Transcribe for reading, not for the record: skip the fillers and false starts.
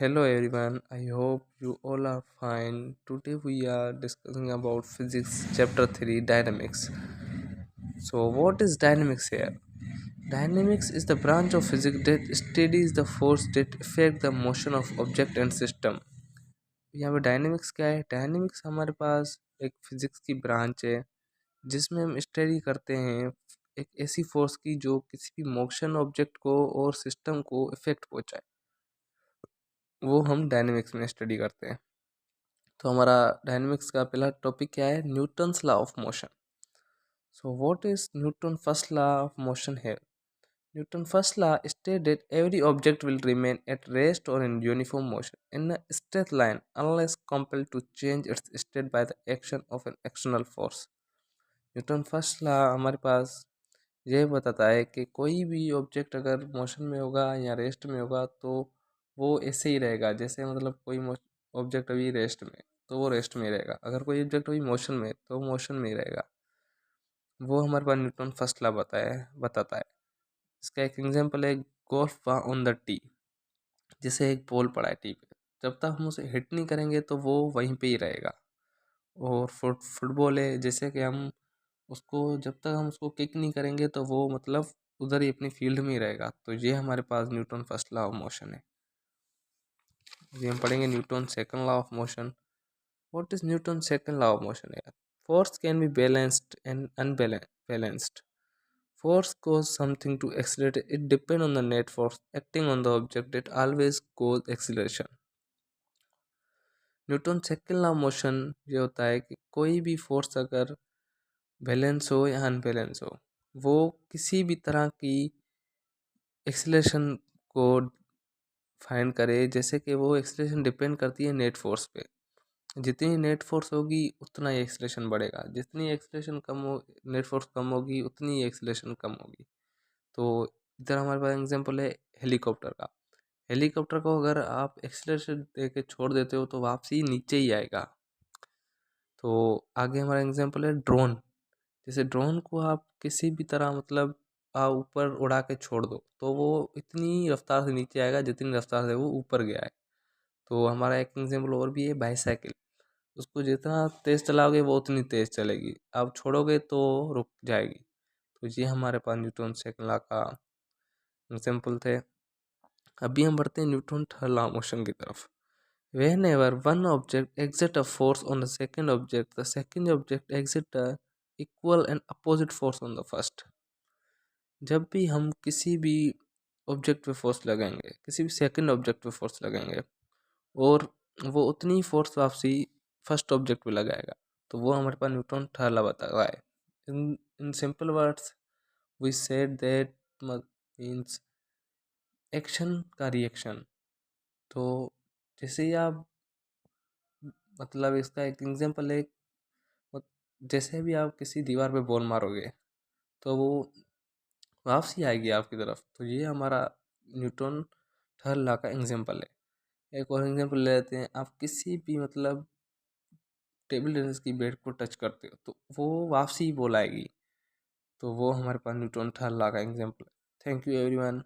Hello everyone, I hope you all are fine. Today we are discussing about physics chapter 3 dynamics. So what is dynamics here? Dynamics is the branch of physics that studies the force that affect the motion of object and system. यहाँ पे dynamics क्या है? Dynamics हमारे पास एक physics की branch है जिसमें हम स्टडी करते हैं एक ऐसी फोर्स की जो किसी भी मोशन ऑब्जेक्ट को और सिस्टम को इफेक्ट पहुंचाए। वो हम डायनेमिक्स में स्टडी करते हैं। तो हमारा डायनेमिक्स का पहला टॉपिक क्या है? Newton's law of motion. So what is Newton first law of motion है? Newton first law state that every object will remain at rest or in uniform motion in a straight line unless compelled to change its state by the action of an external force। Newton first law हमारे पास ये बताता है कि कोई भी object अगर motion में होगा या रेस्ट में होगा तो वो ऐसे ही रहेगा। जैसे मतलब कोई ऑब्जेक्ट अभी रेस्ट में तो वो रेस्ट में ही रहेगा, अगर कोई ऑब्जेक्ट अभी मोशन में तो मोशन में ही रहेगा। वो हमारे पास न्यूटन फर्स्ट लॉ बताता है। इसका एक एग्जांपल है गोल्फ ऑन द टी। जैसे एक बॉल पड़ा है टी पे, जब तक हम उसे हिट नहीं करेंगे तो वो वहीं पे ही रहेगा। और फुटबॉल है, जैसे कि हम उसको जब तक हम उसको किक नहीं करेंगे तो वो मतलब उधर ही अपनी फील्ड में ही रहेगा। तो ये हमारे पास Newton first law of motion है। ये हम पढ़ेंगे Newton second law of motion. What is Newton second law of motion है? Force can be balanced and unbalanced. Force causes something to accelerate. It depends on the net force acting on the object that always cause acceleration. Newton second law motion ये होता है कि कोई भी force अगर balance हो या unbalance हो, वो किसी भी तरह की एक्सीलरेशन को फाइंड करे। जैसे कि वो एक्सीलरेशन डिपेंड करती है नेट फोर्स पे। जितनी नेट फोर्स होगी उतना ही एक्सीलरेशन बढ़ेगा, जितनी एक्सीलरेशन कम हो नेट फोर्स कम होगी उतनी एक्सीलरेशन कम होगी। तो इधर हमारे पास एग्जांपल है हेलीकॉप्टर का। हेलीकॉप्टर को अगर आप एक्सीलरेशन दे के छोड़ देते हो तो वापसी नीचे ही आएगा। तो आगे हमारा एग्जांपल है ड्रोन। जैसे ड्रोन को आप किसी भी तरह मतलब आप ऊपर उड़ा के छोड़ दो तो वो इतनी रफ्तार से नीचे आएगा जितनी रफ्तार से वो ऊपर गया है। तो हमारा एक एग्जांपल और भी है बाईसाइकिल। उसको जितना तेज़ चलाओगे वो उतनी तेज़ चलेगी, आप छोड़ोगे तो रुक जाएगी। तो ये हमारे पास न्यूटन सेकंड लॉ का एग्जाम्पल थे। अभी हम बढ़ते हैं न्यूटन थर्ड लॉ मोशन की तरफ। Whenever one object exert a force on the second object, the second object exert a equal and opposite force on the first। जब भी हम किसी भी ऑब्जेक्ट पे फोर्स लगाएंगे, किसी भी सेकंड ऑब्जेक्ट पे फोर्स लगाएंगे और वो उतनी फोर्स वापसी फर्स्ट ऑब्जेक्ट पे लगाएगा, तो वो हमारे पास न्यूटन थर्ड लॉ बता रहा है। In simple words we said that means action का रिएक्शन। तो जैसे ही आप मतलब इसका एक एग्जांपल है, मत- जैसे भी आप किसी दीवार पे बॉल मारोगे तो वो वापसी आएगी आपकी तरफ। तो ये हमारा न्यूटन थर्ड लॉ का एग्जांपल है। एक और एग्जांपल ले लेते हैं। आप किसी भी मतलब टेबल टेनिस की बैट को टच करते हो तो वो वापसी बॉल आएगी। तो वो हमारे पास न्यूटन थर्ड लॉ का एग्जांपल है। Thank you everyone.